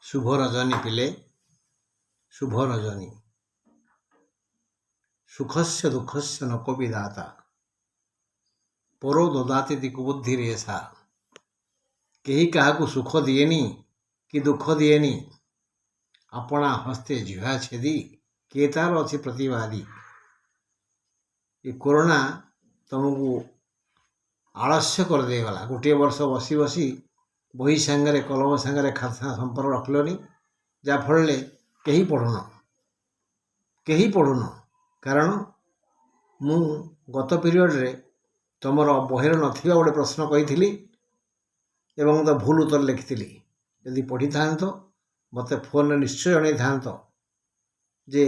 शुभ रजनी पिले शुभ रजनी सुखस्य दुःखस्य न कोऽपि दाता परो ददाति कुबुद्धि रेसा केही काहाकू सुख दिएनी कि दुख दिएनी अपना हस्ते जिह्वा छेदी किए तार अछि प्रतिवादी। ये कोरोना तुमको आलस्य कर देगला। गोटे वर्ष बसी बसी बही सांगरे कलम सांगरे खाता संपर्क रखलनी जाफल कहीं पढ़ुन कारण मु गत पीरियड रे तुमर बहिर नथिबा गोटे प्रश्न कही एवं तो भूल उत्तर लिखिली। यदि पढ़ी था मत फोन निश्चय जन था जे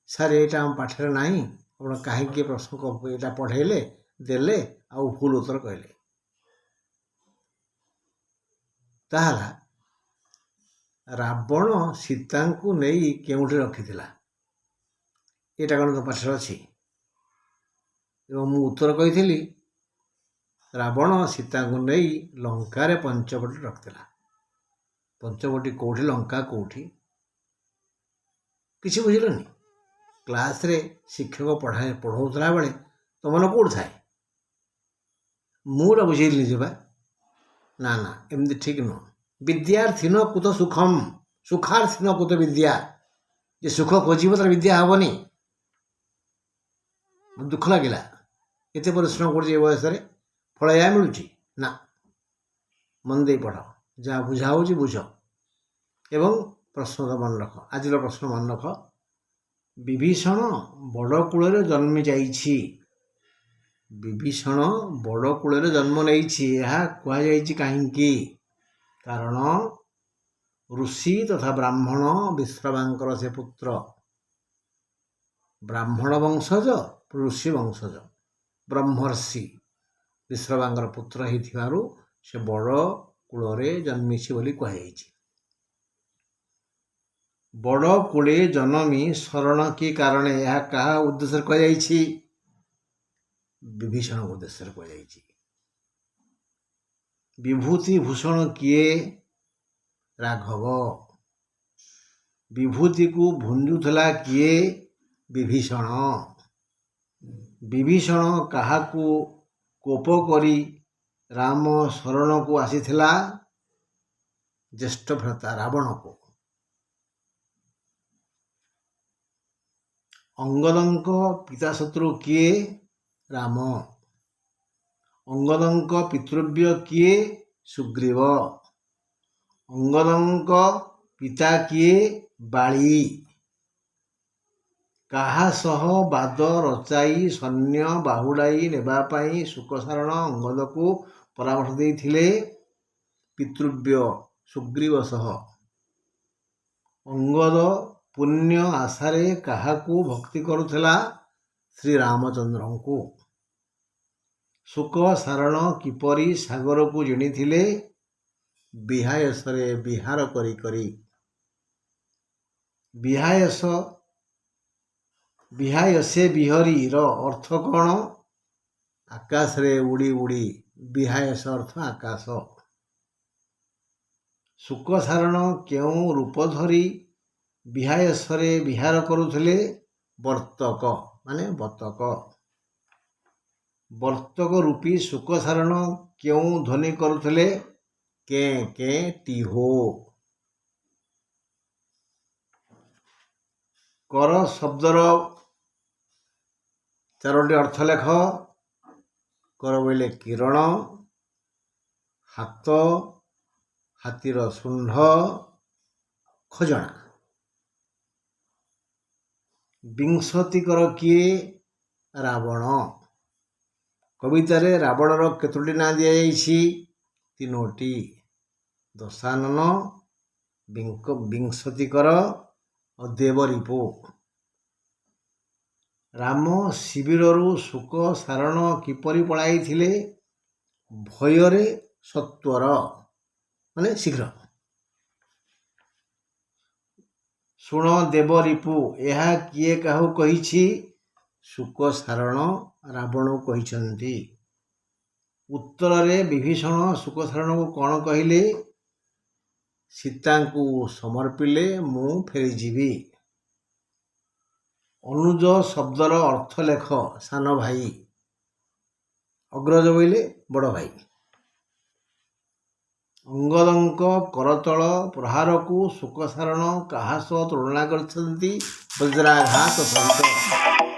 सार यहाँ आम पाठर ना आप कहीं प्रश्न को पढ़ेले देले आ भूल उत्तर कहले ताहला रावण सीता को नहीं केउठी रखिथिला एटा कौन तो पाठर अच्छी मु उत्तर कही रावण सीता को नहीं लंकार पंचवटी रखिथिला। पंचवटी कौटी लंका कौटी किसी बुझिलनि क्लास रे शिक्षक पढ़ाऊला बेले तो मन कौट थाए मुझे बुझेली जब ना ना एमती ठीक नुह विद्यार्थी न कुत सुखम सुखार्थी न कुत विद्या जे सुख खोजब तार विद्या हेनी दुख लगे एत परिश्रम कर बयस फल या मिलूँ ना मन दे पढ़ जहाँ बुझा हो बुझ एवं प्रश्न मन रख। आज प्रश्न मन रख विभीषण बड़ कूल जन्मी जाइछि विभीषण बड़ कूल जन्म नहीं कहुई कहीं कारण ऋषि तथा ब्राह्मण विश्रवांकर से पुत्र ब्राह्मण वंशज ऋषि वंशज ब्रह्मर्षि विश्रवांकर पुत्र हो से बड़ कूल जन्मिछि बोली कहुई। बड़ कूले जन्मी शरण की कारण यह कहा उद्देश्य कहुई विभीषण उद्देश्य कहुई। विभूति भूषण किए राघव विभूति को भुंजुला किए विभीषण विभीषण काहाकू कोप करी राम शरण को आसीथिला ज्येष्ठ भ्राता रावण को। अंगदंक पिता शत्रु किए राम अंगदंक पितृव्य किए सुग्रीव अंगदंक पिता किए बाली काहा सह बाद रचाई सैन्य बाहुड़ाई नेबापाई सुकसारण अंगद को परामर्श देइथिले पितृव्य सुग्रीव सह अंगद पुण्य आशारे काहाकू भक्ति करुथला श्री रामचंद्र को। सुक सारण किपरि सागर को जिणिथिले विहायसरे विहार करी करी विहायसे बिहरी रो अर्थ कौन आकाश रे उड़ी उड़ी विहायस अर्थ आकाश। सुक सारण केउ रूप धरी विहायसरे विहार करुथिले वर्तक माने बतक वर्तक रूपी सुक सारण केउ ध्वनि करुथिले के टिहो। कर शब्दर चारोटी अर्थ लेख कर बोले किरण हाथ हाथीर शुंढ खजना। विंशति कर किए रावण कवितारे रावणर केतोटी ना दि जाइछि तीनोटी दशानन विंशति कर और देवरिपु। राम शिविरु सुक सारण किपरि पलाई थिले भୟରେ सत्वर माने शीघ्र। शुण देवरिपु यह किए काहू कहिछि सुक सारण रावण कहिछन्ति। उत्तर रे विभीषण सुक सारण को कौन कहले ସୀତାଙ୍କୁ ସମର୍ପିଲେ ମୁଁ ଫେରିଯିବି। ଅନୁଜ ଶବ୍ଦର ଅର୍ଥ ଲେଖ ସାନ ଭାଇ। ଅଗ୍ରଜ ବୋଇଲେ ବଡ଼ ଭାଇ। ଅଙ୍ଗଦଙ୍କ କରତଳ ପ୍ରହାରକୁ ଶୋକସାରଣ କାହା ସହ ତୁଳନା କରିଛନ୍ତି ବଜ୍ରାଘାତ ସହିତ।